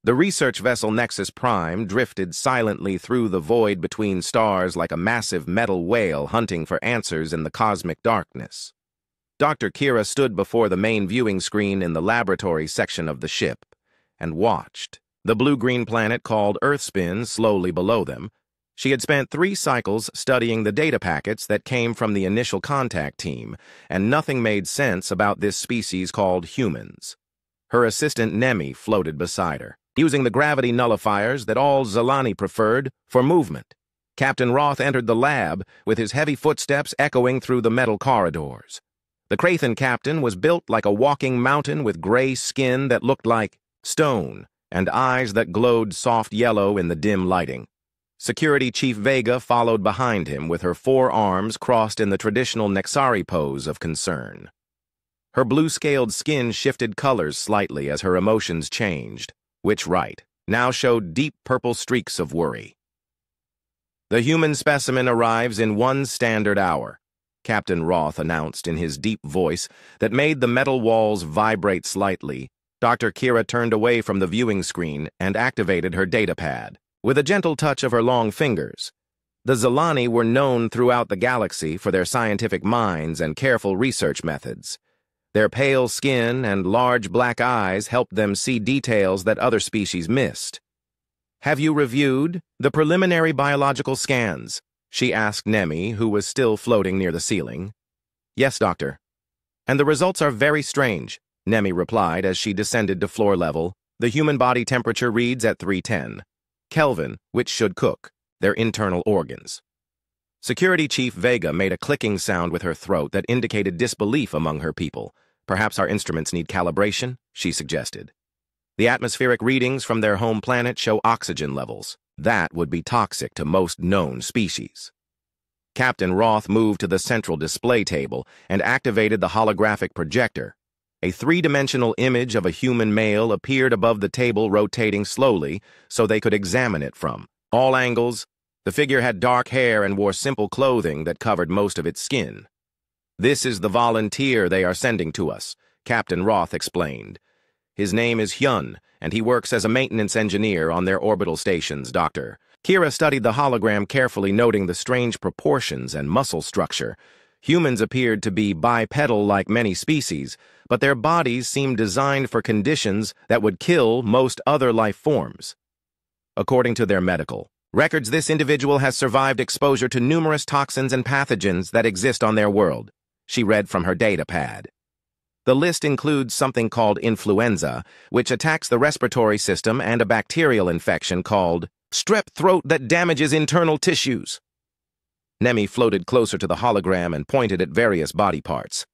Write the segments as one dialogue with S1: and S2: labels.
S1: The research vessel Nexus Prime drifted silently through the void between stars like a massive metal whale hunting for answers in the cosmic darkness. Dr. Kira stood before the main viewing screen in the laboratory section of the ship and watched. The blue-green planet called Earth spin slowly below them. She had spent 3 cycles studying the data packets that came from the initial contact team, and nothing made sense about this species called humans. Her assistant Nemi floated beside her, using the gravity nullifiers that all Zilani preferred for movement. Captain Roth entered the lab, with his heavy footsteps echoing through the metal corridors. The Krathan captain was built like a walking mountain with gray skin that looked like stone and eyes that glowed soft yellow in the dim lighting. Security Chief Vega followed behind him with her 4 arms crossed in the traditional Nexari pose of concern. Her blue-scaled skin shifted colors slightly as her emotions changed, which now showed deep purple streaks of worry. The human specimen arrives in 1 standard hour, Captain Roth announced in his deep voice that made the metal walls vibrate slightly. Dr. Kira turned away from the viewing screen and activated her datapad. With a gentle touch of her long fingers, the Zilani were known throughout the galaxy for their scientific minds and careful research methods. Their pale skin and large black eyes helped them see details that other species missed. "Have you reviewed the preliminary biological scans?" she asked Nemi, who was still floating near the ceiling. "Yes, Doctor." "And the results are very strange," Nemi replied as she descended to floor level. "The human body temperature reads at 310. Kelvin, which should cook their internal organs." Security Chief Vega made a clicking sound with her throat that indicated disbelief among her people. "Perhaps our instruments need calibration," she suggested. "The atmospheric readings from their home planet show oxygen levels. That would be toxic to most known species." Captain Roth moved to the central display table and activated the holographic projector. A 3-dimensional image of a human male appeared above the table, rotating slowly so they could examine it from all angles. The figure had dark hair and wore simple clothing that covered most of its skin. "This is the volunteer they are sending to us," Captain Roth explained. "His name is Hyun, and he works as a maintenance engineer on their orbital stations, Doctor." Kira studied the hologram carefully, noting the strange proportions and muscle structure. Humans appeared to be bipedal like many species, but their bodies seemed designed for conditions that would kill most other life forms. According to their medical records, this individual has survived exposure to numerous toxins and pathogens that exist on their world, she read from her data pad. The list includes something called influenza, which attacks the respiratory system, and a bacterial infection called strep throat that damages internal tissues. Nemi floated closer to the hologram and pointed at various body parts.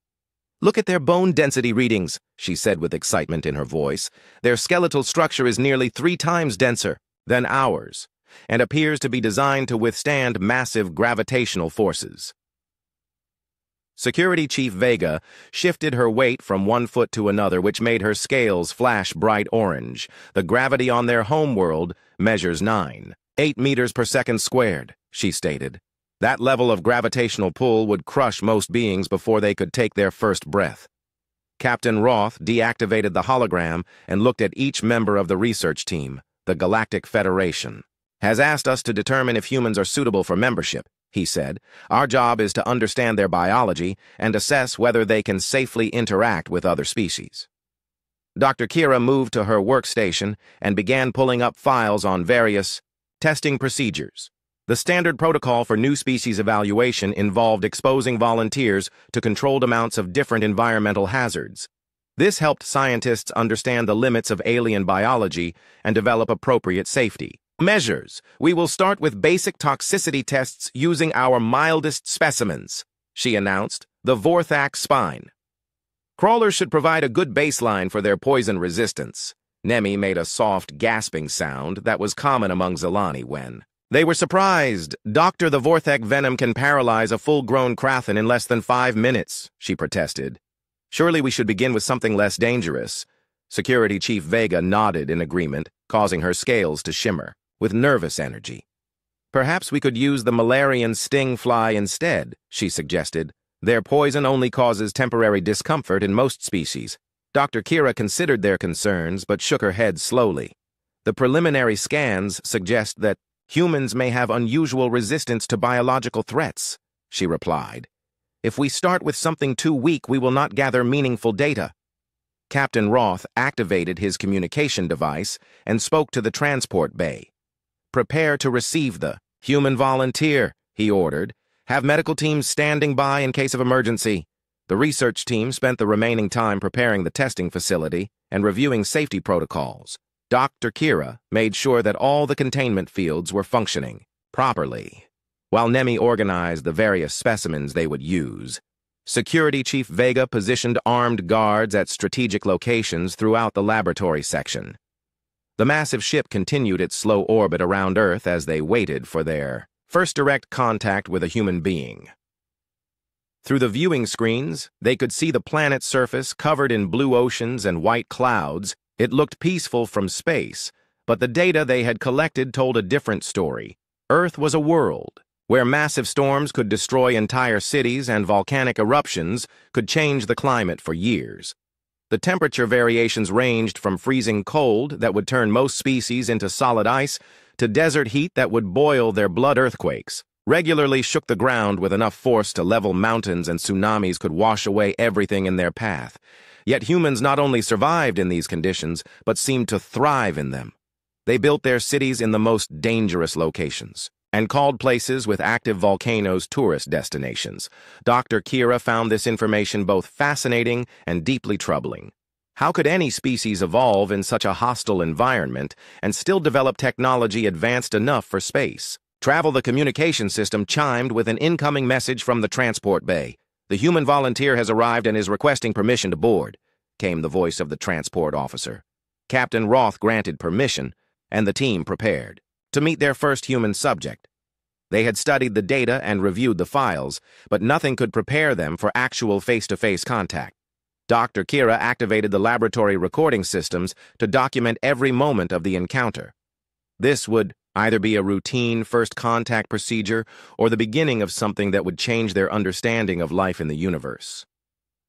S1: "Look at their bone density readings," she said with excitement in her voice. "Their skeletal structure is nearly 3 times denser than ours, and appears to be designed to withstand massive gravitational forces." Security Chief Vega shifted her weight from one foot to another, which made her scales flash bright orange. "The gravity on their homeworld measures 9.8 meters per second squared," she stated. "That level of gravitational pull would crush most beings before they could take their first breath." Captain Roth deactivated the hologram and looked at each member of the research team. "The Galactic Federation has asked us to determine if humans are suitable for membership," he said. "Our job is to understand their biology and assess whether they can safely interact with other species." Dr. Kira moved to her workstation and began pulling up files on various testing procedures. The standard protocol for new species evaluation involved exposing volunteers to controlled amounts of different environmental hazards. This helped scientists understand the limits of alien biology and develop appropriate safety measures. "We will start with basic toxicity tests using our mildest specimens," she announced, "the Vorthak spine. Crawlers should provide a good baseline for their poison resistance." Nemi made a soft, gasping sound that was common among Zilani when they were surprised. "Doctor, the Vorthak venom can paralyze a full-grown Krathan in less than 5 minutes, she protested. "Surely we should begin with something less dangerous." Security Chief Vega nodded in agreement, causing her scales to shimmer with nervous energy. "Perhaps we could use the Malarian sting fly instead," she suggested. "Their poison only causes temporary discomfort in most species." Dr. Kira considered their concerns but shook her head slowly. The preliminary scans suggest that humans may have unusual resistance to biological threats, she replied. If we start with something too weak, we will not gather meaningful data. Captain Roth activated his communication device and spoke to the transport bay. Prepare to receive the human volunteer, he ordered. Have medical teams standing by in case of emergency. The research team spent the remaining time preparing the testing facility and reviewing safety protocols. Dr. Kira made sure that all the containment fields were functioning properly, while Nemi organized the various specimens they would use. Security Chief Vega positioned armed guards at strategic locations throughout the laboratory section. The massive ship continued its slow orbit around Earth as they waited for their first direct contact with a human being. Through the viewing screens, they could see the planet's surface covered in blue oceans and white clouds. It looked peaceful from space, but the data they had collected told a different story. Earth was a world where massive storms could destroy entire cities and volcanic eruptions could change the climate for years. The temperature variations ranged from freezing cold that would turn most species into solid ice to desert heat that would boil their blood. Earthquakes regularly shook the ground with enough force to level mountains, and tsunamis could wash away everything in their path. Yet humans not only survived in these conditions, but seemed to thrive in them. They built their cities in the most dangerous locations and called places with active volcanoes tourist destinations. Dr. Kira found this information both fascinating and deeply troubling. How could any species evolve in such a hostile environment and still develop technology advanced enough for space? The communication system chimed with an incoming message from the transport bay. The human volunteer has arrived and is requesting permission to board, came the voice of the transport officer. Captain Roth granted permission, and the team prepared to meet their first human subject. They had studied the data and reviewed the files, but nothing could prepare them for actual face-to-face contact. Dr. Kira activated the laboratory recording systems to document every moment of the encounter. This would either be a routine first contact procedure or the beginning of something that would change their understanding of life in the universe.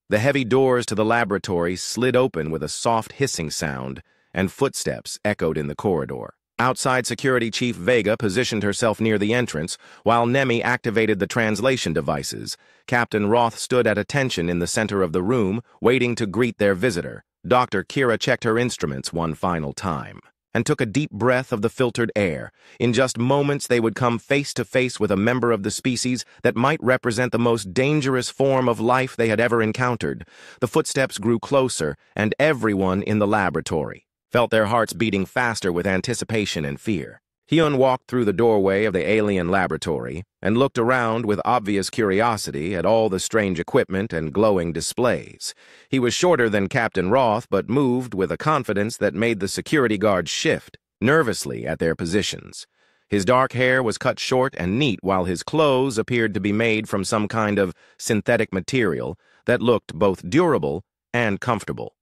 S1: The heavy doors to the laboratory slid open with a soft hissing sound, and footsteps echoed in the corridor. Outside, Security Chief Vega positioned herself near the entrance, while Nemi activated the translation devices. Captain Roth stood at attention in the center of the room, waiting to greet their visitor. Dr. Kira checked her instruments one final time and took a deep breath of the filtered air. In just moments, they would come face to face with a member of the species that might represent the most dangerous form of life they had ever encountered. The footsteps grew closer, and everyone in the laboratory felt their hearts beating faster with anticipation and fear. Hyun walked through the doorway of the alien laboratory and looked around with obvious curiosity at all the strange equipment and glowing displays. He was shorter than Captain Roth, but moved with a confidence that made the security guards shift nervously at their positions. His dark hair was cut short and neat, while his clothes appeared to be made from some kind of synthetic material that looked both durable and comfortable.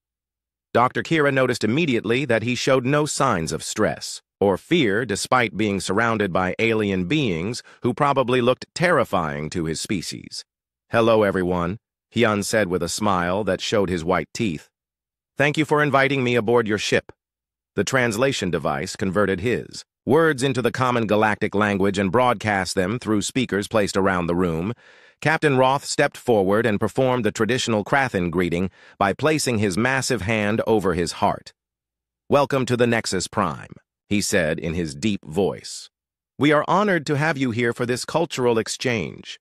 S1: Dr. Kira noticed immediately that he showed no signs of stress or fear despite being surrounded by alien beings who probably looked terrifying to his species. "Hello, everyone," Hyun said with a smile that showed his white teeth. "Thank you for inviting me aboard your ship." The translation device converted his words into the common galactic language and broadcast them through speakers placed around the room. Captain Roth stepped forward and performed the traditional Krathin greeting by placing his massive hand over his heart. "Welcome to the Nexus Prime," he said in his deep voice. "We are honored to have you here for this cultural exchange."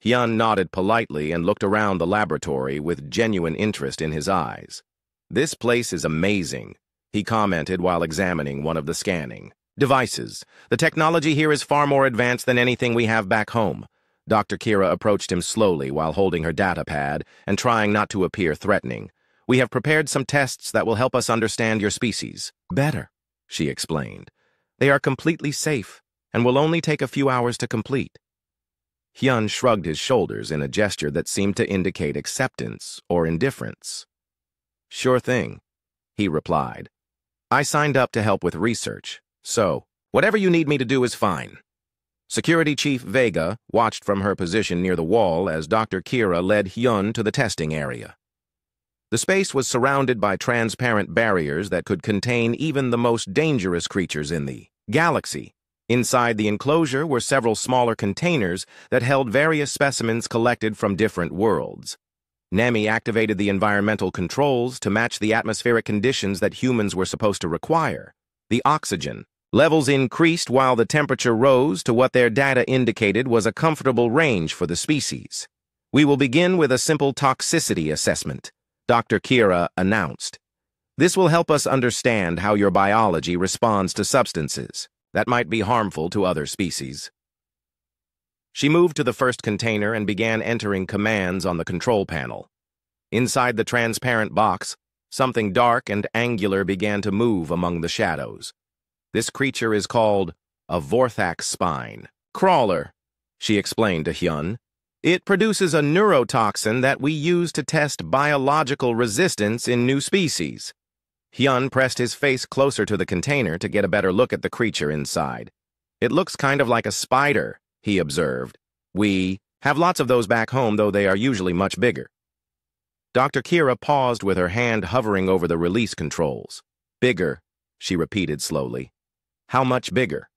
S1: Hyun nodded politely and looked around the laboratory with genuine interest in his eyes. "This place is amazing," he commented while examining one of the scanning devices. "The technology here is far more advanced than anything we have back home." Dr. Kira approached him slowly while holding her data pad and trying not to appear threatening. "We have prepared some tests that will help us understand your species better," she explained. "They are completely safe and will only take a few hours to complete." Hyun shrugged his shoulders in a gesture that seemed to indicate acceptance or indifference. "Sure thing," he replied. "I signed up to help with research, so whatever you need me to do is fine." Security Chief Vega watched from her position near the wall as Dr. Kira led Hyun to the testing area. The space was surrounded by transparent barriers that could contain even the most dangerous creatures in the galaxy. Inside the enclosure were several smaller containers that held various specimens collected from different worlds. Nemi activated the environmental controls to match the atmospheric conditions that humans were supposed to require. The oxygen levels increased while the temperature rose to what their data indicated was a comfortable range for the species. "We will begin with a simple toxicity assessment," Dr. Kira announced. "This will help us understand how your biology responds to substances that might be harmful to other species." She moved to the first container and began entering commands on the control panel. Inside the transparent box, something dark and angular began to move among the shadows. "This creature is called a Vorthak spine crawler," she explained to Hyun. "It produces a neurotoxin that we use to test biological resistance in new species." Hyun pressed his face closer to the container to get a better look at the creature inside. "It looks kind of like a spider," he observed. "We have lots of those back home, though they are usually much bigger." Dr. Kira paused with her hand hovering over the release controls. "Bigger," she repeated slowly. "How much bigger?"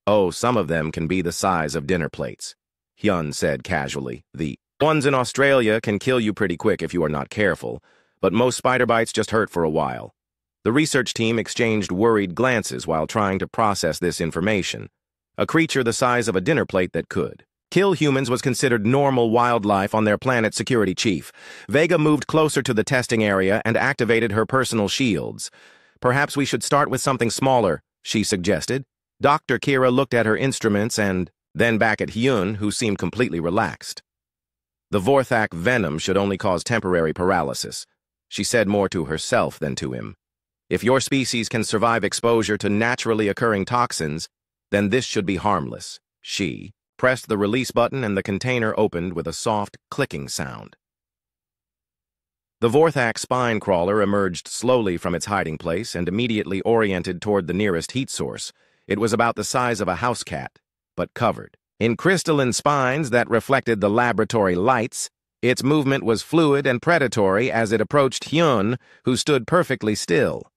S1: "Oh, some of them can be the size of dinner plates," Hyun said casually. "The ones in Australia can kill you pretty quick if you are not careful, but most spider bites just hurt for a while." The research team exchanged worried glances while trying to process this information. A creature the size of a dinner plate that could kill humans was considered normal wildlife on their planet's security chief. Vega moved closer to the testing area and activated her personal shields. "Perhaps we should start with something smaller," she suggested. Dr. Kira looked at her instruments and then back at Hyun, who seemed completely relaxed. "The Vorthak venom should only cause temporary paralysis," she said more to herself than to him. "If your species can survive exposure to naturally occurring toxins, then this should be harmless." She pressed the release button and the container opened with a soft clicking sound. The Vorthak spine crawler emerged slowly from its hiding place and immediately oriented toward the nearest heat source. It was about the size of a house cat, but covered in crystalline spines that reflected the laboratory lights. Its movement was fluid and predatory as it approached Hyun, who stood perfectly still.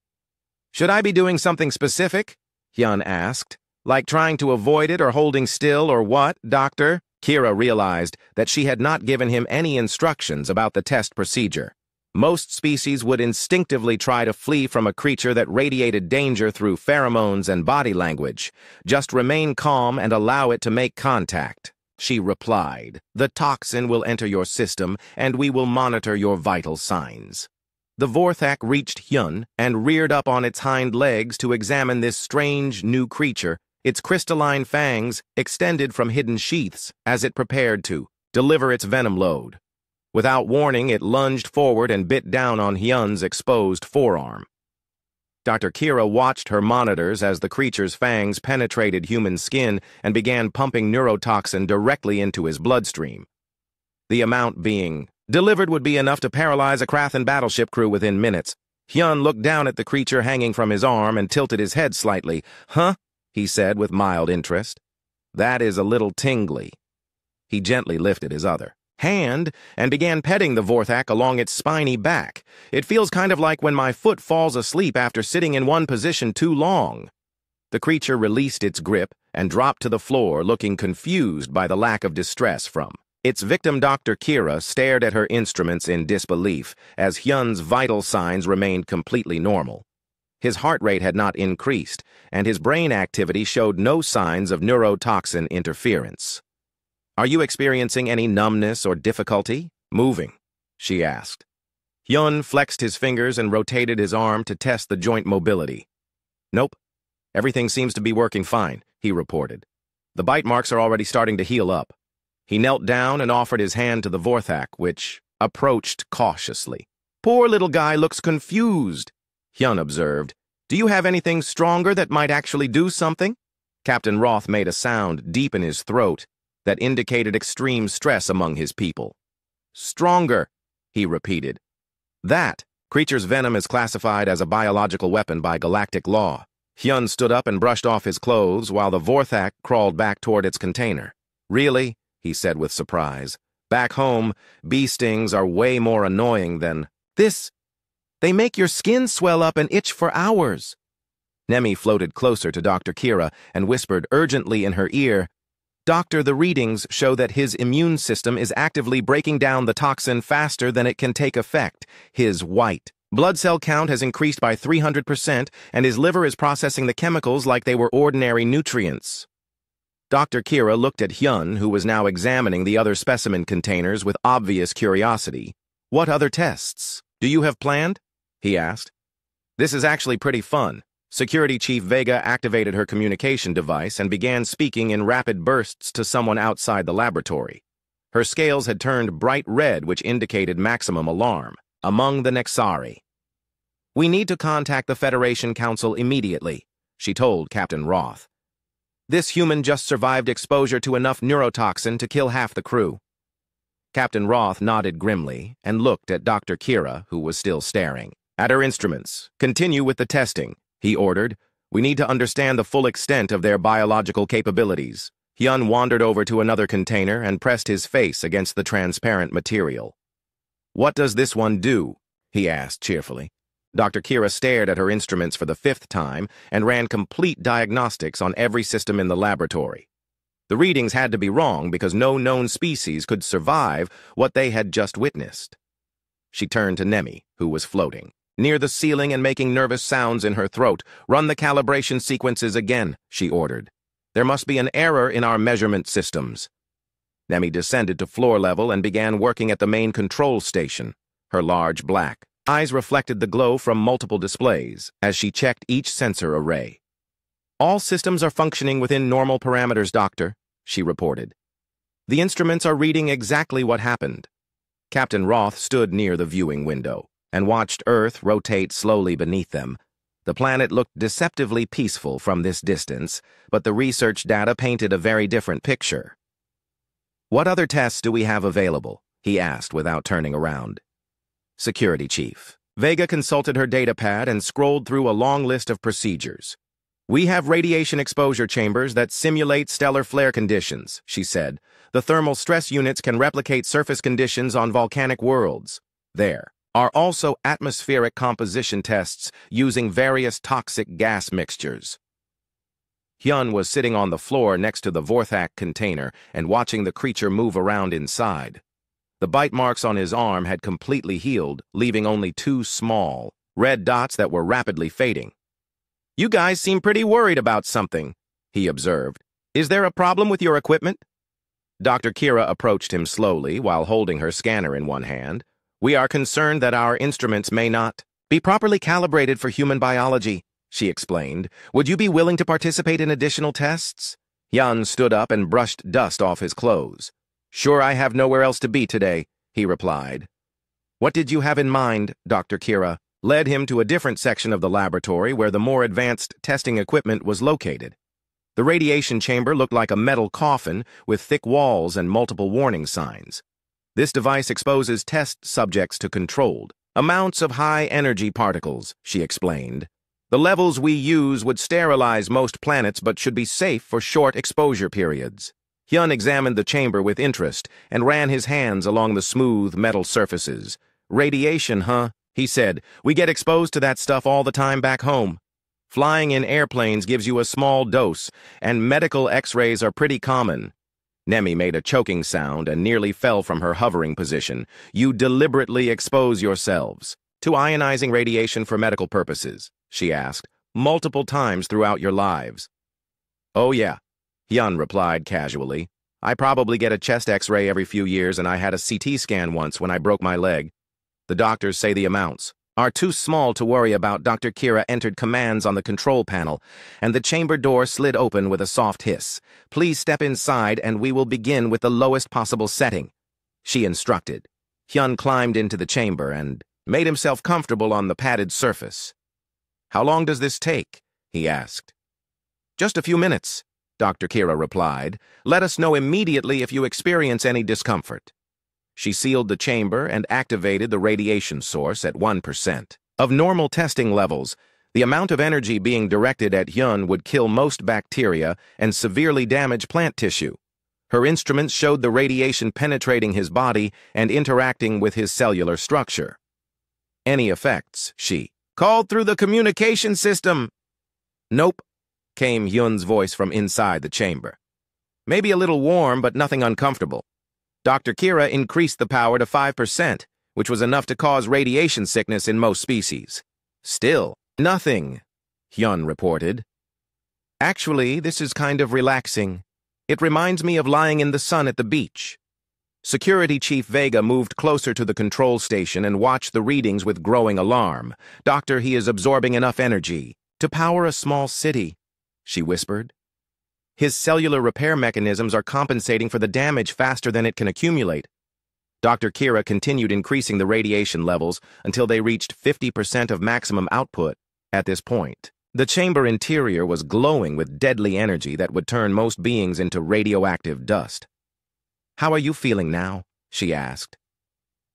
S1: "Should I be doing something specific?" Hyun asked. "Like trying to avoid it or holding still or what, Doctor?" Kira realized that she had not given him any instructions about the test procedure. Most species would instinctively try to flee from a creature that radiated danger through pheromones and body language. "Just remain calm and allow it to make contact," she replied. "The toxin will enter your system, and we will monitor your vital signs." The Vorthak reached Hyun and reared up on its hind legs to examine this strange new creature. Its crystalline fangs extended from hidden sheaths as it prepared to deliver its venom load. Without warning, it lunged forward and bit down on Hyun's exposed forearm. Dr. Kira watched her monitors as the creature's fangs penetrated human skin and began pumping neurotoxin directly into his bloodstream. The amount being delivered would be enough to paralyze a Krathan battleship crew within minutes. Hyun looked down at the creature hanging from his arm and tilted his head slightly. "Huh?" he said with mild interest. "That is a little tingly." He gently lifted his other hand and began petting the Vorthak along its spiny back. "It feels kind of like when my foot falls asleep after sitting in one position too long." The creature released its grip and dropped to the floor, looking confused by the lack of distress from its victim. Dr. Kira stared at her instruments in disbelief as Hyun's vital signs remained completely normal. His heart rate had not increased, and his brain activity showed no signs of neurotoxin interference. "Are you experiencing any numbness or difficulty moving?" she asked. Hyun flexed his fingers and rotated his arm to test the joint mobility. "Nope. Everything seems to be working fine," he reported. "The bite marks are already starting to heal up." He knelt down and offered his hand to the Vorthak, which approached cautiously. "Poor little guy looks confused," Hyun observed. "Do you have anything stronger that might actually do something?" Captain Roth made a sound deep in his throat that indicated extreme stress among his people. "Stronger," he repeated. "That creature's venom is classified as a biological weapon by galactic law." Hyun stood up and brushed off his clothes while the Vorthak crawled back toward its container. "Really?" he said with surprise. "Back home, bee stings are way more annoying than..." They make your skin swell up and itch for hours." Nemi floated closer to Dr. Kira and whispered urgently in her ear, "Doctor, the readings show that his immune system is actively breaking down the toxin faster than it can take effect. His white blood cell count has increased by 300%, and his liver is processing the chemicals like they were ordinary nutrients." Dr. Kira looked at Hyun, who was now examining the other specimen containers with obvious curiosity. "What other tests do you have planned?" he asked. "This is actually pretty fun." Security Chief Vega activated her communication device and began speaking in rapid bursts to someone outside the laboratory. Her scales had turned bright red, which indicated maximum alarm. Among the Nexari. "We need to contact the Federation Council immediately," she told Captain Roth. "This human just survived exposure to enough neurotoxin to kill half the crew." Captain Roth nodded grimly and looked at Dr. Kira, who was still staring. "At her instruments. Continue with the testing," he ordered. "We need to understand the full extent of their biological capabilities." Hyun wandered over to another container and pressed his face against the transparent material. "What does this one do?" he asked cheerfully. Dr. Kira stared at her instruments for the 5th time and ran complete diagnostics on every system in the laboratory. The readings had to be wrong because no known species could survive what they had just witnessed. She turned to Nemi, who was floating near the ceiling and making nervous sounds in her throat. "Run the calibration sequences again," she ordered. "There must be an error in our measurement systems." Nemi descended to floor level and began working at the main control station. Her large black eyes reflected the glow from multiple displays as she checked each sensor array. "All systems are functioning within normal parameters, Doctor," she reported. "The instruments are reading exactly what happened." Captain Roth stood near the viewing window and watched Earth rotate slowly beneath them. The planet looked deceptively peaceful from this distance, but the research data painted a very different picture. "What other tests do we have available?" he asked without turning around. Security Chief Vega consulted her datapad and scrolled through a long list of procedures. "We have radiation exposure chambers that simulate stellar flare conditions," she said. "The thermal stress units can replicate surface conditions on volcanic worlds. There are also atmospheric composition tests using various toxic gas mixtures." Hyun was sitting on the floor next to the Vorthak container and watching the creature move around inside. The bite marks on his arm had completely healed, leaving only 2 small, red dots that were rapidly fading. "You guys seem pretty worried about something," he observed. "Is there a problem with your equipment?" Dr. Kira approached him slowly while holding her scanner in one hand. "We are concerned that our instruments may not be properly calibrated for human biology," she explained. "Would you be willing to participate in additional tests?" Hyun stood up and brushed dust off his clothes. "Sure, I have nowhere else to be today," he replied. "What did you have in mind?" Dr. Kira led him to a different section of the laboratory where the more advanced testing equipment was located. The radiation chamber looked like a metal coffin with thick walls and multiple warning signs. "This device exposes test subjects to controlled amounts of high-energy particles," she explained. "The levels we use would sterilize most planets but should be safe for short exposure periods." Hyun examined the chamber with interest and ran his hands along the smooth metal surfaces. "Radiation, huh?" he said. "We get exposed to that stuff all the time back home. Flying in airplanes gives you a small dose, and medical x-rays are pretty common." Nemi made a choking sound and nearly fell from her hovering position. "You deliberately expose yourselves to ionizing radiation for medical purposes?" she asked. "Multiple times throughout your lives?" "Oh yeah," Hyun replied casually. "I probably get a chest x-ray every few years, and I had a CT scan once when I broke my leg. The doctors say the amounts are too small to worry about." Dr. Kira entered commands on the control panel, and the chamber door slid open with a soft hiss. "Please step inside, and we will begin with the lowest possible setting," she instructed. Hyun climbed into the chamber and made himself comfortable on the padded surface. "How long does this take?" he asked. "Just a few minutes," Dr. Kira replied. "Let us know immediately if you experience any discomfort." She sealed the chamber and activated the radiation source at 1%. Of normal testing levels, the amount of energy being directed at Hyun would kill most bacteria and severely damage plant tissue. Her instruments showed the radiation penetrating his body and interacting with his cellular structure. Any effects, she called through the communication system. Nope, came Hyun's voice from inside the chamber. Maybe a little warm, but nothing uncomfortable. Dr. Kira increased the power to 5%, which was enough to cause radiation sickness in most species. Still, nothing, Hyun reported. Actually, this is kind of relaxing. It reminds me of lying in the sun at the beach. Security Chief Vega moved closer to the control station and watched the readings with growing alarm. Doctor, he is absorbing enough energy to power a small city, she whispered. His cellular repair mechanisms are compensating for the damage faster than it can accumulate. Dr. Kira continued increasing the radiation levels until they reached 50% of maximum output. At this point, the chamber interior was glowing with deadly energy that would turn most beings into radioactive dust. How are you feeling now? She asked.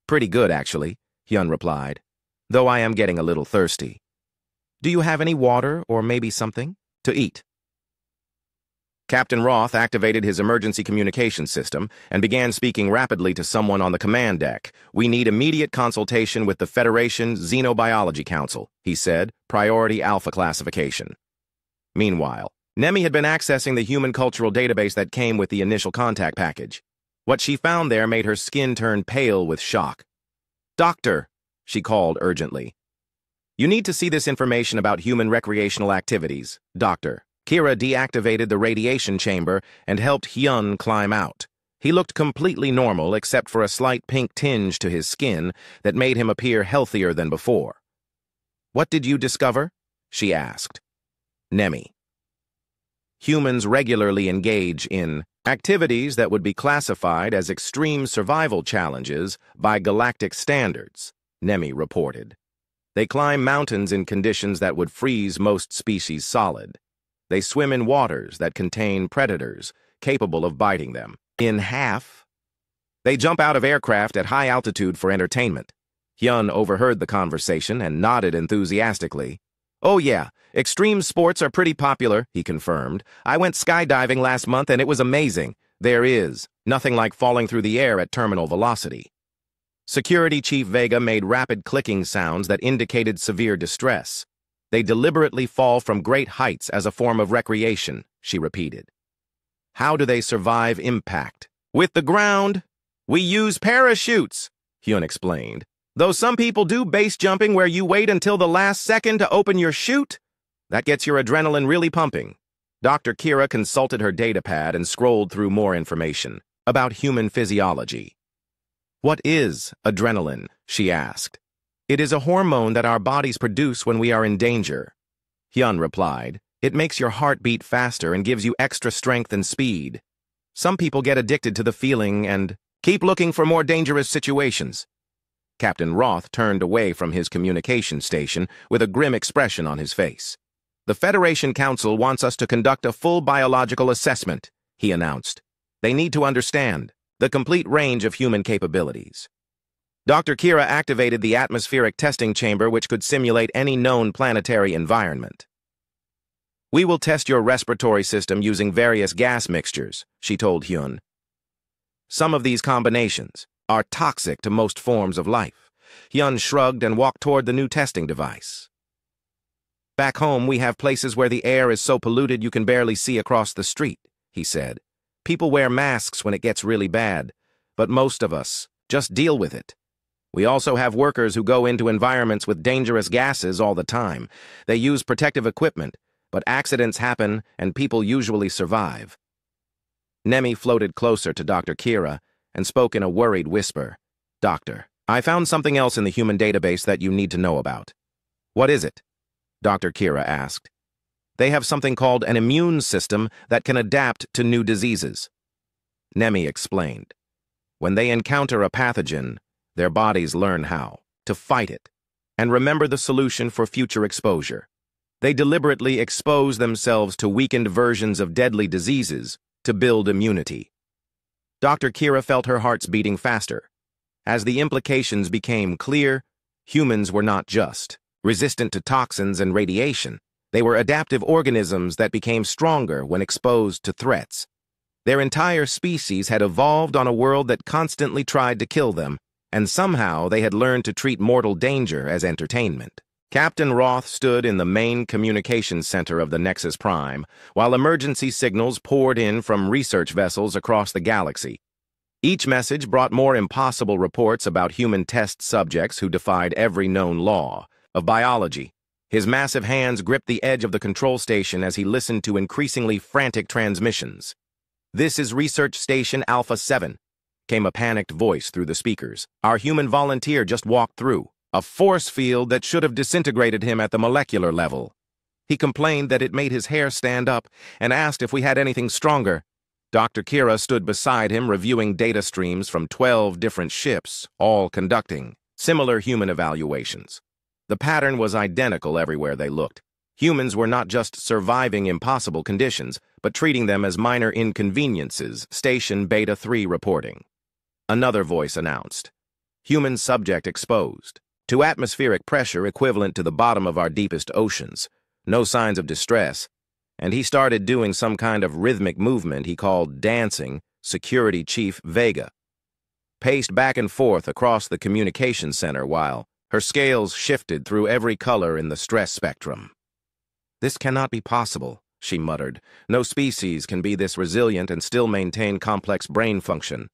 S1: Pretty good, actually, Hyun replied, though I am getting a little thirsty. Do you have any water or maybe something to eat? Captain Roth activated his emergency communication system and began speaking rapidly to someone on the command deck. We need immediate consultation with the Federation Xenobiology Council, he said, priority alpha classification. Meanwhile, Nemi had been accessing the human cultural database that came with the initial contact package. What she found there made her skin turn pale with shock. Doctor, she called urgently. You need to see this information about human recreational activities, Doctor. Kira deactivated the radiation chamber and helped Hyun climb out. He looked completely normal except for a slight pink tinge to his skin that made him appear healthier than before. What did you discover? She asked. Nemi. Humans regularly engage in activities that would be classified as extreme survival challenges by galactic standards, Nemi reported. They climb mountains in conditions that would freeze most species solid. They swim in waters that contain predators capable of biting them in half. They jump out of aircraft at high altitude for entertainment. Hyun overheard the conversation and nodded enthusiastically. Oh yeah, extreme sports are pretty popular, he confirmed. I went skydiving last month and it was amazing. There is nothing like falling through the air at terminal velocity. Security Chief Vega made rapid clicking sounds that indicated severe distress. They deliberately fall from great heights as a form of recreation, she repeated. How do they survive impact? With the ground. We use parachutes, Hyun explained. Though some people do base jumping where you wait until the last second to open your chute, that gets your adrenaline really pumping. Dr. Kira consulted her datapad and scrolled through more information about human physiology. What is adrenaline? She asked. It is a hormone that our bodies produce when we are in danger. Hyun replied, it makes your heart beat faster and gives you extra strength and speed. Some people get addicted to the feeling and keep looking for more dangerous situations. Captain Roth turned away from his communication station with a grim expression on his face. The Federation Council wants us to conduct a full biological assessment, he announced. They need to understand the complete range of human capabilities. Dr. Kira activated the atmospheric testing chamber which could simulate any known planetary environment. We will test your respiratory system using various gas mixtures, she told Hyun. Some of these combinations are toxic to most forms of life. Hyun shrugged and walked toward the new testing device. Back home, we have places where the air is so polluted you can barely see across the street, he said. People wear masks when it gets really bad, but most of us just deal with it. We also have workers who go into environments with dangerous gases all the time. They use protective equipment, but accidents happen and people usually survive. Nemi floated closer to Dr. Kira and spoke in a worried whisper. Doctor, I found something else in the human database that you need to know about. What is it? Dr. Kira asked. They have something called an immune system that can adapt to new diseases. Nemi explained. When they encounter a pathogen, their bodies learn how to fight it and remember the solution for future exposure. They deliberately expose themselves to weakened versions of deadly diseases to build immunity. Dr. Kira felt her heart's beating faster. As the implications became clear, humans were not just resistant to toxins and radiation. They were adaptive organisms that became stronger when exposed to threats. Their entire species had evolved on a world that constantly tried to kill them, and somehow they had learned to treat mortal danger as entertainment. Captain Roth stood in the main communications center of the Nexus Prime, while emergency signals poured in from research vessels across the galaxy. Each message brought more impossible reports about human test subjects who defied every known law of biology. His massive hands gripped the edge of the control station as he listened to increasingly frantic transmissions. "This is Research Station Alpha 7, came a panicked voice through the speakers. "Our human volunteer just walked through a force field that should have disintegrated him at the molecular level. He complained that it made his hair stand up and asked if we had anything stronger." Dr. Kira stood beside him, reviewing data streams from 12 different ships, all conducting similar human evaluations. The pattern was identical everywhere they looked. Humans were not just surviving impossible conditions, but treating them as minor inconveniences, Station Beta 3 reporting. Another voice announced, "Human subject exposed to atmospheric pressure equivalent to the bottom of our deepest oceans. No signs of distress. And he started doing some kind of rhythmic movement he called dancing, Security Chief Vega. Paced back and forth across the communications center while her scales shifted through every color in the stress spectrum. "This cannot be possible," she muttered. "No species can be this resilient and still maintain complex brain function."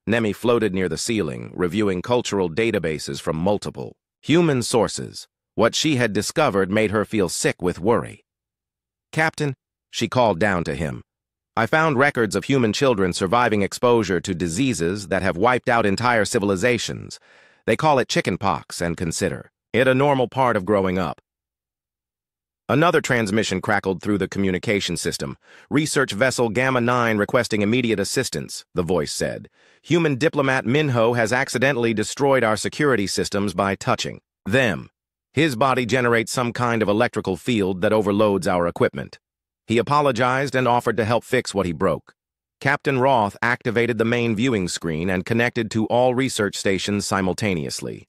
S1: Nemi floated near the ceiling, reviewing cultural databases from multiple human sources. What she had discovered made her feel sick with worry. "Captain," she called down to him, "I found records of human children surviving exposure to diseases that have wiped out entire civilizations. They call it chickenpox and consider it a normal part of growing up." Another transmission crackled through the communication system. "Research vessel Gamma 9 requesting immediate assistance," the voice said. "Human diplomat Minho has accidentally destroyed our security systems by touching them. His body generates some kind of electrical field that overloads our equipment. He apologized and offered to help fix what he broke." Captain Roth activated the main viewing screen and connected to all research stations simultaneously.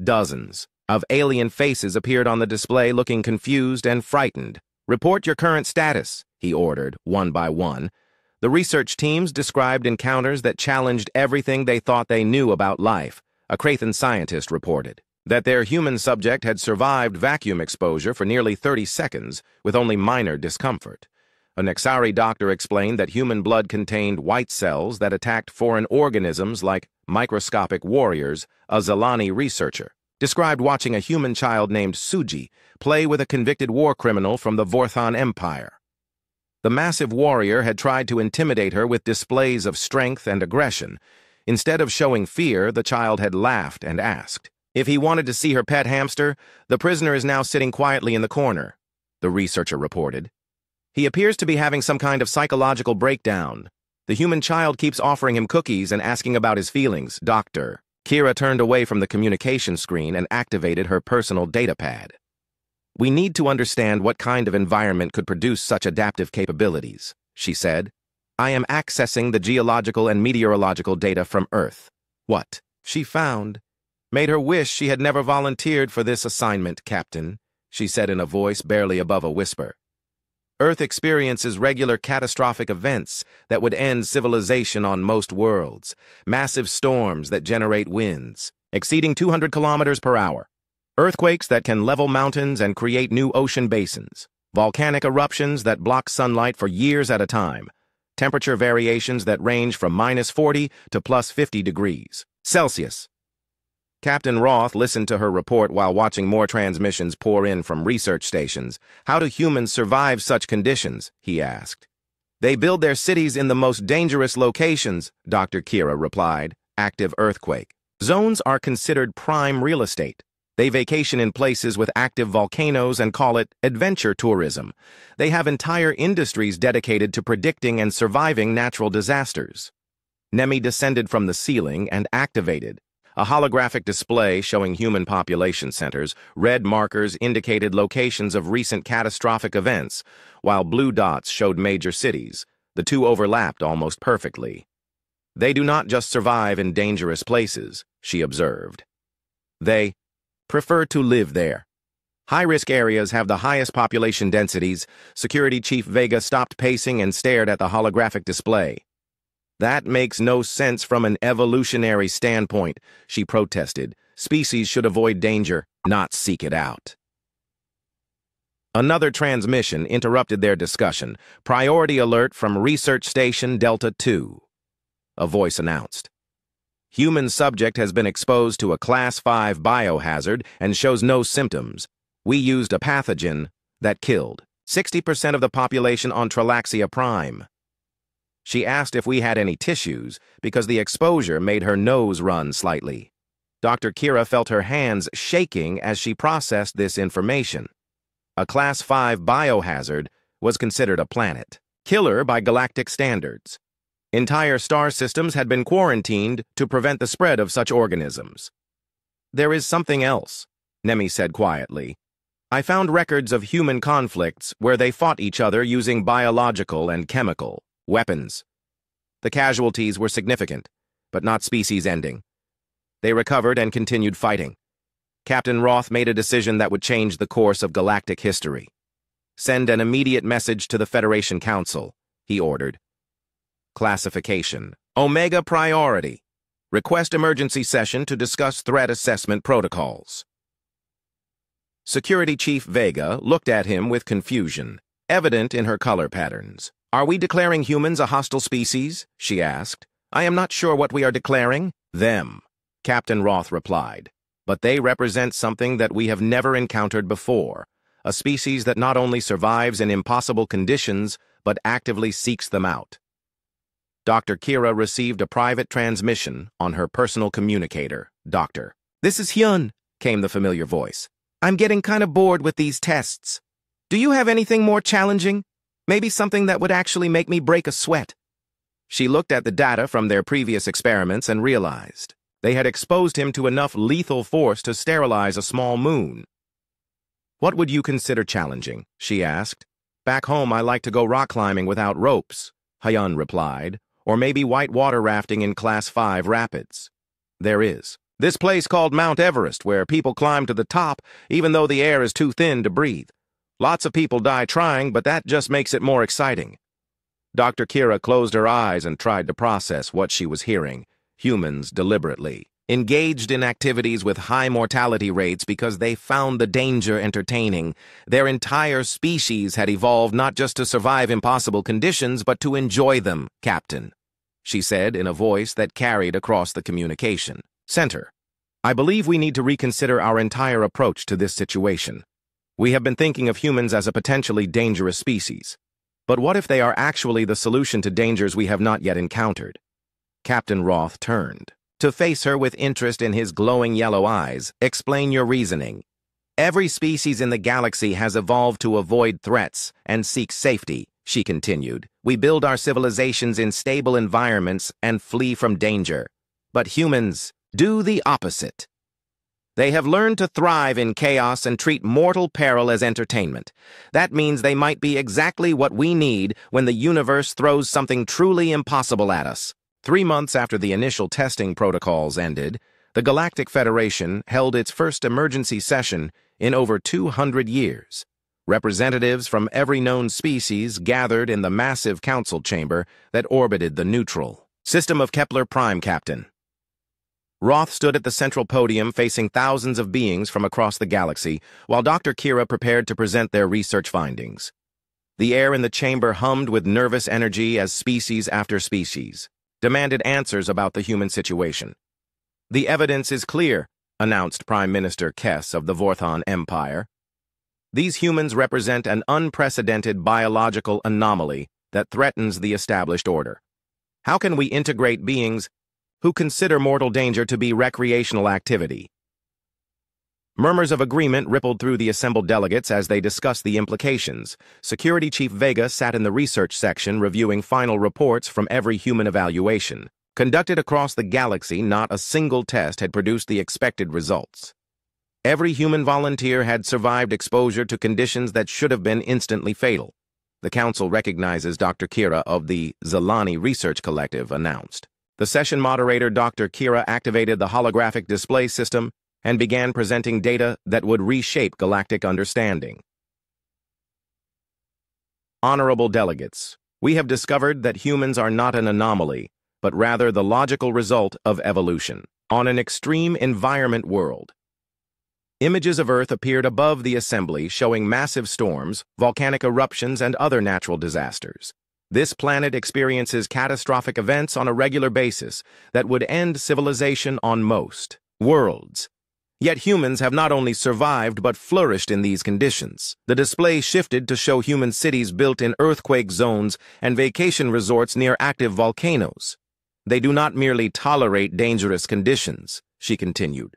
S1: Dozens of alien faces appeared on the display looking confused and frightened. "Report your current status," he ordered, one by one. The research teams described encounters that challenged everything they thought they knew about life. A Krathan scientist reported that their human subject had survived vacuum exposure for nearly 30 seconds with only minor discomfort. A Nexari doctor explained that human blood contained white cells that attacked foreign organisms like microscopic warriors. A Zalani researcher described watching a human child named Suji play with a convicted war criminal from the Vorthon Empire. The massive warrior had tried to intimidate her with displays of strength and aggression. Instead of showing fear, the child had laughed and asked if he wanted to see her pet hamster. "The prisoner is now sitting quietly in the corner," the researcher reported. "He appears to be having some kind of psychological breakdown. The human child keeps offering him cookies and asking about his feelings." Dr. Kira turned away from the communication screen and activated her personal datapad. "We need to understand what kind of environment could produce such adaptive capabilities," she said. "I am accessing the geological and meteorological data from Earth." What she found made her wish she had never volunteered for this assignment, Captain, she said in a voice barely above a whisper. "Earth experiences regular catastrophic events that would end civilization on most worlds. Massive storms that generate winds exceeding 200 kilometers per hour. Earthquakes that can level mountains and create new ocean basins. Volcanic eruptions that block sunlight for years at a time. Temperature variations that range from -40 to +50 degrees Celsius." Captain Roth listened to her report while watching more transmissions pour in from research stations. "How do humans survive such conditions?" he asked. "They build their cities in the most dangerous locations," Dr. Kira replied. "Active earthquake zones are considered prime real estate. They vacation in places with active volcanoes and call it adventure tourism. They have entire industries dedicated to predicting and surviving natural disasters." Nemi descended from the ceiling and activated a holographic display showing human population centers. Red markers indicated locations of recent catastrophic events, while blue dots showed major cities. The two overlapped almost perfectly. "They do not just survive in dangerous places," she observed. "They prefer to live there. High-risk areas have the highest population densities." Security Chief Vega stopped pacing and stared at the holographic display. That makes no sense from an evolutionary standpoint, she protested. Species should avoid danger, not seek it out. Another transmission interrupted their discussion. Priority alert from Research Station Delta 2. A voice announced. Human subject has been exposed to a Class 5 biohazard and shows no symptoms. We used a pathogen that killed 60% of the population on Tralaxia Prime. She asked if we had any tissues because the exposure made her nose run slightly. Dr. Kira felt her hands shaking as she processed this information. A Class 5 biohazard was considered a planet killer by galactic standards. Entire star systems had been quarantined to prevent the spread of such organisms. There is something else, Nemi said quietly. I found records of human conflicts where they fought each other using biological and chemical weapons. The casualties were significant, but not species-ending. They recovered and continued fighting. Captain Roth made a decision that would change the course of galactic history. Send an immediate message to the Federation Council, he ordered. Classification. Omega Priority. Request emergency session to discuss threat assessment protocols. Security Chief Vega looked at him with confusion, evident in her color patterns. Are we declaring humans a hostile species? She asked. I am not sure what we are declaring. Them, Captain Roth replied. But they represent something that we have never encountered before, a species that not only survives in impossible conditions, but actively seeks them out. Dr. Kira received a private transmission on her personal communicator. Doctor. This is Hyun, came the familiar voice. I'm getting kind of bored with these tests. Do you have anything more challenging? Maybe something that would actually make me break a sweat. She looked at the data from their previous experiments and realized they had exposed him to enough lethal force to sterilize a small moon. What would you consider challenging? She asked. Back home, I like to go rock climbing without ropes, Hyun replied, or maybe whitewater rafting in Class 5 rapids. There is this place called Mount Everest where people climb to the top even though the air is too thin to breathe. Lots of people die trying, but that just makes it more exciting. Dr. Kira closed her eyes and tried to process what she was hearing. Humans deliberately engaged in activities with high mortality rates because they found the danger entertaining. Their entire species had evolved not just to survive impossible conditions, but to enjoy them, Captain, she said in a voice that carried across the communication. Center, I believe we need to reconsider our entire approach to this situation. We have been thinking of humans as a potentially dangerous species. But what if they are actually the solution to dangers we have not yet encountered? Captain Roth turned to face her with interest in his glowing yellow eyes. Explain your reasoning. Every species in the galaxy has evolved to avoid threats and seek safety, she continued. We build our civilizations in stable environments and flee from danger. But humans do the opposite. They have learned to thrive in chaos and treat mortal peril as entertainment. That means they might be exactly what we need when the universe throws something truly impossible at us. 3 months after the initial testing protocols ended, the Galactic Federation held its first emergency session in over 200 years. Representatives from every known species gathered in the massive council chamber that orbited the neutral system of Kepler Prime. Captain Roth stood at the central podium facing thousands of beings from across the galaxy, while Dr. Kira prepared to present their research findings. The air in the chamber hummed with nervous energy as species after species demanded answers about the human situation. The evidence is clear, announced Prime Minister Kess of the Vorthon Empire. These humans represent an unprecedented biological anomaly that threatens the established order. How can we integrate beings who consider mortal danger to be recreational activity? Murmurs of agreement rippled through the assembled delegates as they discussed the implications. Security Chief Vega sat in the research section reviewing final reports from every human evaluation. Conducted across the galaxy, not a single test had produced the expected results. Every human volunteer had survived exposure to conditions that should have been instantly fatal. The Council recognizes Dr. Kira of the Zelani Research Collective announced. The session moderator, Dr. Kira, activated the holographic display system and began presenting data that would reshape galactic understanding. Honorable delegates, we have discovered that humans are not an anomaly, but rather the logical result of evolution. On an extreme environment world, images of Earth appeared above the assembly showing massive storms, volcanic eruptions, and other natural disasters. This planet experiences catastrophic events on a regular basis that would end civilization on most worlds. Yet humans have not only survived but flourished in these conditions. The display shifted to show human cities built in earthquake zones and vacation resorts near active volcanoes. They do not merely tolerate dangerous conditions, she continued.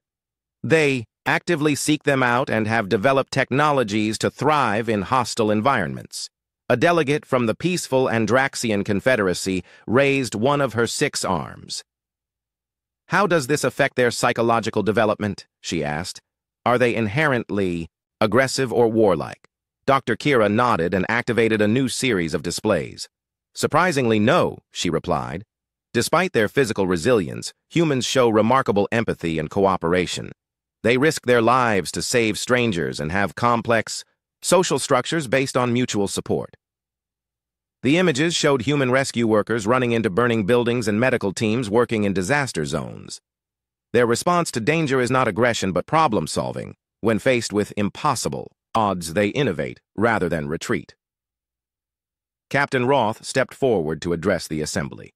S1: They actively seek them out and have developed technologies to thrive in hostile environments. A delegate from the peaceful Andraxian Confederacy raised one of her 6 arms. How does this affect their psychological development? She asked. Are they inherently aggressive or warlike? Dr. Kira nodded and activated a new series of displays. Surprisingly, no, she replied. Despite their physical resilience, humans show remarkable empathy and cooperation. They risk their lives to save strangers and have complex social structures based on mutual support. The images showed human rescue workers running into burning buildings and medical teams working in disaster zones. Their response to danger is not aggression but problem-solving. When faced with impossible odds, they innovate rather than retreat. Captain Roth stepped forward to address the assembly.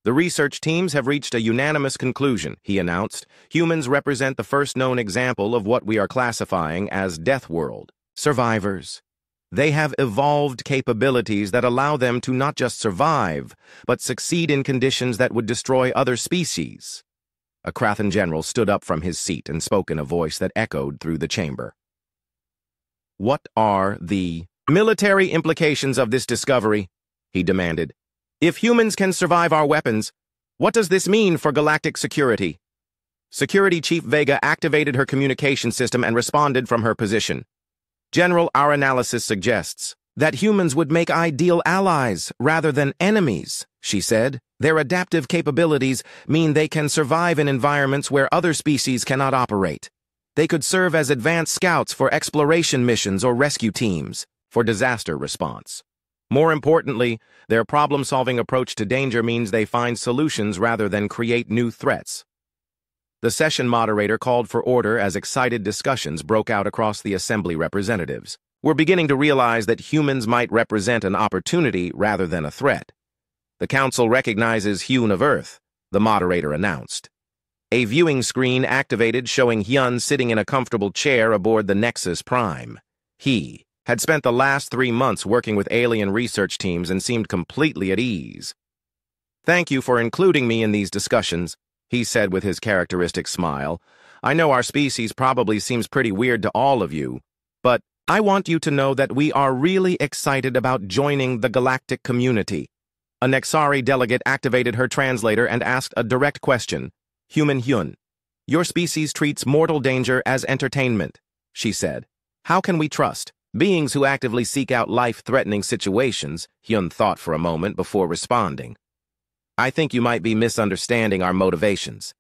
S1: The research teams have reached a unanimous conclusion, he announced. Humans represent the first known example of what we are classifying as Death World survivors. They have evolved capabilities that allow them to not just survive, but succeed in conditions that would destroy other species. A Krathan general stood up from his seat and spoke in a voice that echoed through the chamber. What are the military implications of this discovery? He demanded. If humans can survive our weapons, what does this mean for galactic security? Security Chief Vega activated her communication system and responded from her position. General, our analysis suggests that humans would make ideal allies rather than enemies, she said. Their adaptive capabilities mean they can survive in environments where other species cannot operate. They could serve as advanced scouts for exploration missions or rescue teams for disaster response. More importantly, their problem-solving approach to danger means they find solutions rather than create new threats. The session moderator called for order as excited discussions broke out across the assembly representatives. We're beginning to realize that humans might represent an opportunity rather than a threat. The council recognizes Hyun of Earth, the moderator announced. A viewing screen activated showing Hyun sitting in a comfortable chair aboard the Nexus Prime. He had spent the last 3 months working with alien research teams and seemed completely at ease. Thank you for including me in these discussions, he said with his characteristic smile. I know our species probably seems pretty weird to all of you, but I want you to know that we are really excited about joining the galactic community. A Nexari delegate activated her translator and asked a direct question. Human Hyun, your species treats mortal danger as entertainment, she said. How can we trust beings who actively seek out life-threatening situations? Hyun thought for a moment before responding. I think you might be misunderstanding our motivations,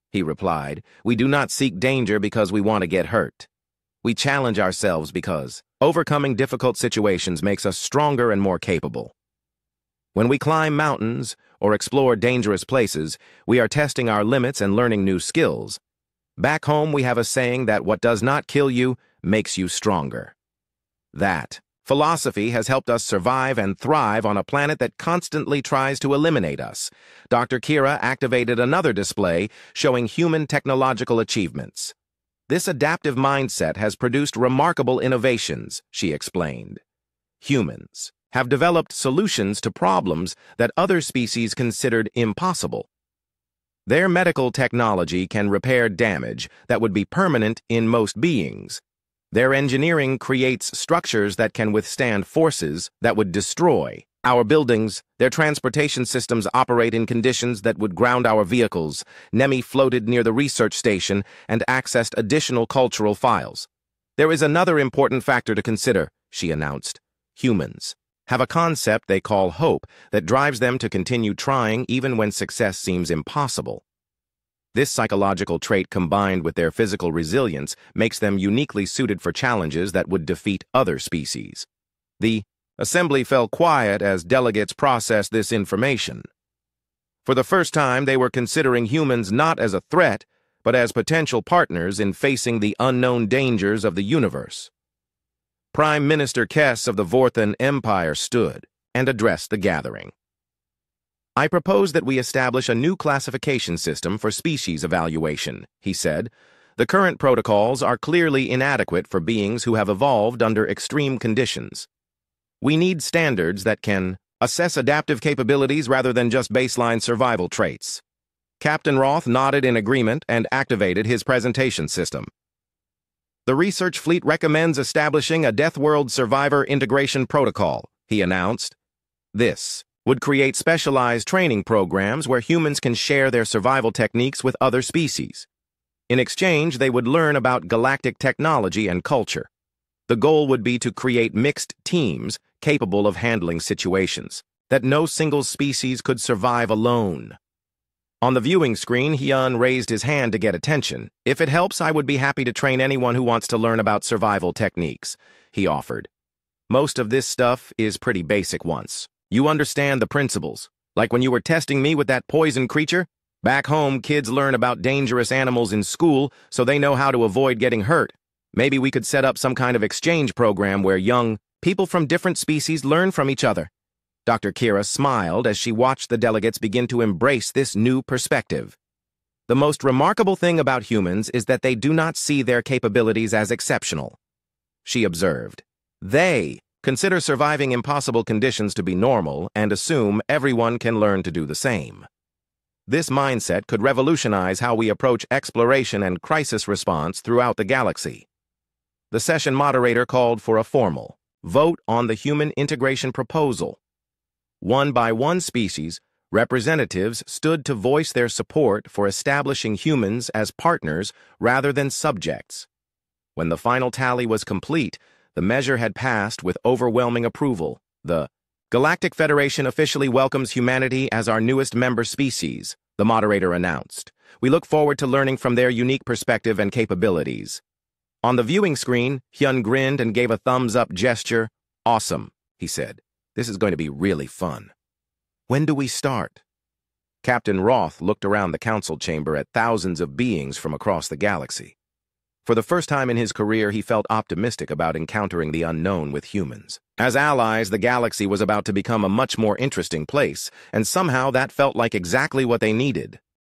S1: he replied. We do not seek danger because we want to get hurt. We challenge ourselves because overcoming difficult situations makes us stronger and more capable. When we climb mountains or explore dangerous places, we are testing our limits and learning new skills. Back home, we have a saying that what does not kill you makes you stronger. That philosophy has helped us survive and thrive on a planet that constantly tries to eliminate us. Dr. Kira activated another display showing human technological achievements. This adaptive mindset has produced remarkable innovations, she explained. Humans have developed solutions to problems that other species considered impossible. Their medical technology can repair damage that would be permanent in most beings. Their engineering creates structures that can withstand forces that would destroy our buildings. Their transportation systems operate in conditions that would ground our vehicles. Nemi floated near the research station and accessed additional cultural files. There is another important factor to consider, she announced. Humans have a concept they call hope that drives them to continue trying even when success seems impossible. This psychological trait combined with their physical resilience makes them uniquely suited for challenges that would defeat other species. The assembly fell quiet as delegates processed this information. For the first time, they were considering humans not as a threat, but as potential partners in facing the unknown dangers of the universe. Prime Minister Kess of the Vorthan Empire stood and addressed the gathering. "I propose that we establish a new classification system for species evaluation," he said. "The current protocols are clearly inadequate for beings who have evolved under extreme conditions. We need standards that can assess adaptive capabilities rather than just baseline survival traits." Captain Roth nodded in agreement and activated his presentation system. "The research fleet recommends establishing a Death World Survivor Integration Protocol," he announced. "This would create specialized training programs where humans can share their survival techniques with other species. In exchange, they would learn about galactic technology and culture. The goal would be to create mixed teams capable of handling situations that no single species could survive alone." On the viewing screen, Hyun raised his hand to get attention. "If it helps, I would be happy to train anyone who wants to learn about survival techniques," he offered. "Most of this stuff is pretty basic once. You understand the principles. Like when you were testing me with that poison creature? Back home, kids learn about dangerous animals in school, so they know how to avoid getting hurt. Maybe we could set up some kind of exchange program where young people from different species learn from each other." Dr. Kira smiled as she watched the delegates begin to embrace this new perspective. "The most remarkable thing about humans is that they do not see their capabilities as exceptional," she observed. "They consider surviving impossible conditions to be normal and assume everyone can learn to do the same. This mindset could revolutionize how we approach exploration and crisis response throughout the galaxy." The session moderator called for a formal vote on the human integration proposal. One by one species, representatives stood to voice their support for establishing humans as partners rather than subjects. When the final tally was complete, the measure had passed with overwhelming approval. "The Galactic Federation officially welcomes humanity as our newest member species," the moderator announced. "We look forward to learning from their unique perspective and capabilities." On the viewing screen, Hyun grinned and gave a thumbs-up gesture. "Awesome," he said. "This is going to be really fun. When do we start?" Captain Roth looked around the council chamber at thousands of beings from across the galaxy. For the first time in his career, he felt optimistic about encountering the unknown with humans. As allies, the galaxy was about to become a much more interesting place, and somehow that felt like exactly what they needed.